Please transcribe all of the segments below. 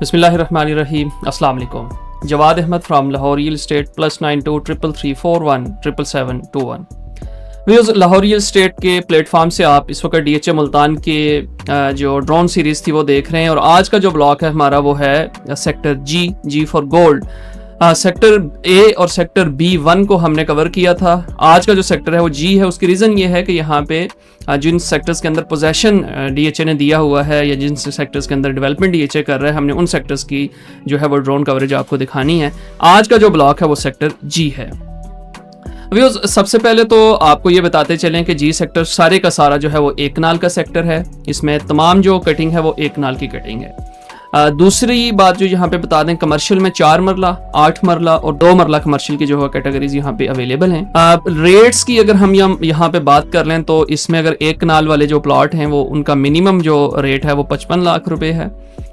बिस्मिल्लाहिर्रहमानिर्रहीम। अस्सलाम वालेकुम। Jawad Ahmed from Lahore real estate +92 33341 77721। Viewers, Lahore real estate के प्लेटफॉर्म से आप इस वक्त DHA मुल्तान के जो ड्रोन सीरीज़ थी वो देख रहे हैं और आज का जो ब्लॉक है हमारा वो है sector G for gold. Sector A और सेक्टर B1 को हमने कवर किया था। आज का जो सेक्टर है वो जी है। उसकी रीज़न ये है कि यहाँ पे जिन सेक्टर्स के अंदर पोजेशन DHA ने दिया हुआ है या जिन सेक्टर्स के अंदर डेवलपमेंट DHA कर रहा है, हमने उन सेक्टर्स की जो है वो ड्रोन कवरेज आपको दिखानी है। आज का जो ब्लॉक है वो सेक्टर जी है। व्यूअर्स, सबसे पहले तो आपको ये बताते चलें कि जी सेक्टर सारे का सारा जो है वो एक नाल का सेक्टर है। इसमें तमाम जो कटिंग है वो एक नाल की कटिंग है। दूसरी बात जो यहाँ पे बता दें, कमर्शियल में 4 मरला, 8 मरला और 2 मरला कमर्शियल की जो है कैटेगरीज यहाँ पे अवेलेबल हैं। रेट्स की अगर हम यहाँ पे बात कर लें तो इसमें अगर एक कनाल वाले जो प्लॉट हैं वो उनका मिनिमम जो रेट है वो 55 लाख रुपए है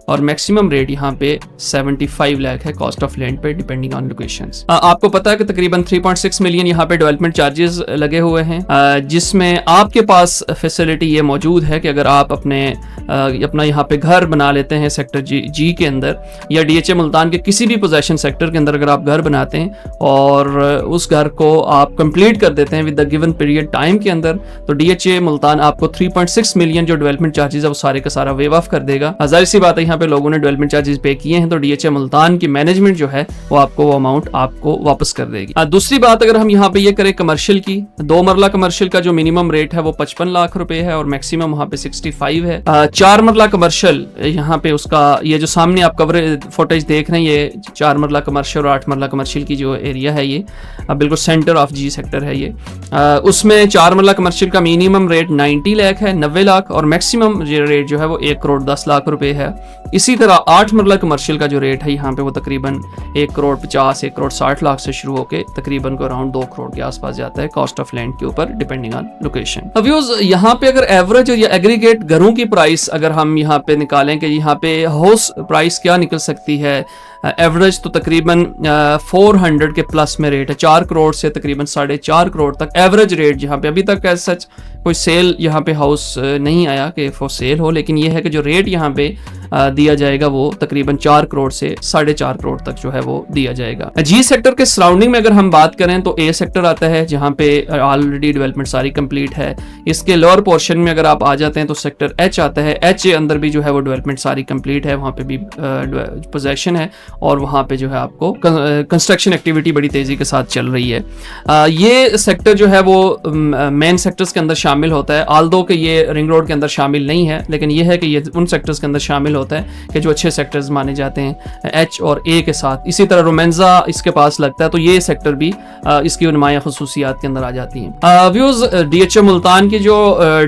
और मैक्सिमम रेट यहाँ पे 75 लाख है कॉस्ट ऑफ लैंड पे, डिपेंडिंग ऑन लोकेशंस। आपको पता है कि तकरीबन 3.6 मिलियन यहाँ पे डेवलपमेंट चार्जेस लगे हुए हैं, जिसमें आपके पास फैसिलिटी ये मौजूद है कि अगर आप अपना यहाँ पे घर बना लेते हैं सेक्टर जी के अंदर या DHA मुल्तान के किसी भी पोजेशन सेक्टर के अंदर अगर आप घर बनाते हैं और उस घर को आप कंप्लीट कर देते हैं with the given period time के अंदर, तो DHA मुल्तान आपको 3.6 मिलियन जो डेवलपमेंट चार्जेस है वो सारे का सारा वेव ऑफ कर देगा। जाहिर सी बात है यहाँ पे लोगों ने डेवलपमेंट चार्जेस पे किए हैं तो DHA मुल्तान की मैनेजमेंट जो है वो अमाउंट आपको वापस कर देगी। दूसरी बात अगर हम यहाँ पे ये करें कमर्शियल की, 2 मरला कमर्शियल का जो मिनिमम रेट है वो 55 लाख रुपए है और मैक्सिमम वहाँ पे 65 है। 4 मरला कमर्शियल यहाँ पे उसका ये जो सामने आप कवरेज फुटेज देख रहे हैं ये 4 मरला कमर्शियल और 8 मरला कमर्शियल की जो एरिया है ये बिल्कुल सेंटर ऑफ जी सेक्टर है ये। उसमें 4 मरला कमर्शियल का मिनिमम रेट 90 लाख है, 90 लाख और मैक्सिमम रेट जो है वो 1 करोड़ 10 लाख रुपए है। इसी तरह 8 मरला कमर्शियल का जो रेट है यहाँ पे वो तकरीबन 1 करोड़ 50, 1 करोड़ 60 लाख से शुरू होकर तकरीबन को अराउंड 2 करोड़ के आसपास जाता है कॉस्ट ऑफ लैंड के ऊपर, डिपेंडिंग ऑन लोकेशन। अब व्यूअर्स, यहाँ पे अगर एवरेज या एग्रीगेट घरों की प्राइस अगर हम यहाँ पे निकालें कि यहाँ पे हाउस प्राइस क्या निकल सकती है, एवरेज तो तकरीबन 400 के प्लस में रेट है। 4 करोड़ से तकरीबन 4.5 करोड़ तक एवरेज रेट जहाँ पे अभी तक एज सच कोई सेल यहाँ पे हाउस नहीं आया कि फॉर सेल हो, लेकिन ये है कि जो रेट यहाँ पे दिया जाएगा वो तकरीबन 4 करोड़ से 4.5 करोड़ तक जो है वो दिया जाएगा। जी सेक्टर के सराउंडिंग में अगर हम बात करें तो ए सेक्टर आता है जहाँ पे ऑलरेडी डेवलपमेंट सारी कंप्लीट है। इसके लोअर पोर्शन में अगर आप आ जाते हैं तो सेक्टर एच आता है। एच के अंदर भी जो है वो डेवलपमेंट सारी कंप्लीट है, वहाँ पे भी पोजेशन है और वहाँ पे जो है आपको कंस्ट्रक्शन एक्टिविटी बड़ी तेजी के साथ चल रही है। ये सेक्टर जो है वो मेन सेक्टर्स के अंदर शामिल होता है, ऑल्दो कि ये रिंग रोड के अंदर शामिल नहीं है, लेकिन ये है कि ये उन सेक्टर्स के अंदर शामिल होता है कि जो अच्छे सेक्टर्स माने जाते हैं एच और ए के साथ। इसी तरह रोमेंजा इसके पास लगता है, तो ये सेक्टर भी इसकी नुमाया खसूसियात के अंदर आ जाती हैं। व्यूज, DHA मुल्तान की जो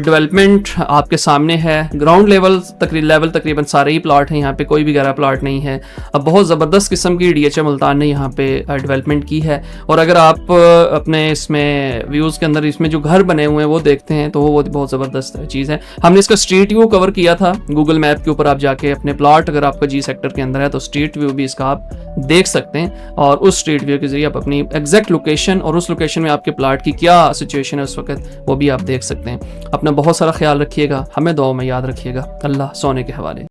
डेवलपमेंट आपके सामने है, ग्राउंड लेवल तकरीबन सारे ही प्लाट हैं, यहाँ पे कोई भी गहरा प्लाट नहीं है। अब बहुत ज़बरदस्त किस्म की DHA मुल्तान ने यहाँ पे डेवलपमेंट की है और अगर आप अपने इसमें व्यूज़ के अंदर इसमें जो घर बने हुए हैं वो देखते हैं तो वो बहुत ज़बरदस्त चीज़ है। हमने इसका स्ट्रीट व्यू कवर किया था गूगल मैप के ऊपर, आप जाके अपने प्लॉट अगर आपका जी सेक्टर के अंदर है तो स्ट्रीट व्यू भी इसका आप देख सकते हैं और उस स्ट्रीट व्यू के जरिए आप अपनी एग्जैक्ट लोकेशन और उस लोकेशन में आपके प्लॉट की क्या सिचुएशन है उस वक्त वो भी आप देख सकते हैं। अपना बहुत सारा ख्याल रखिएगा, हमें दुआ में याद रखिएगा। अल्लाह सोने के हवाले।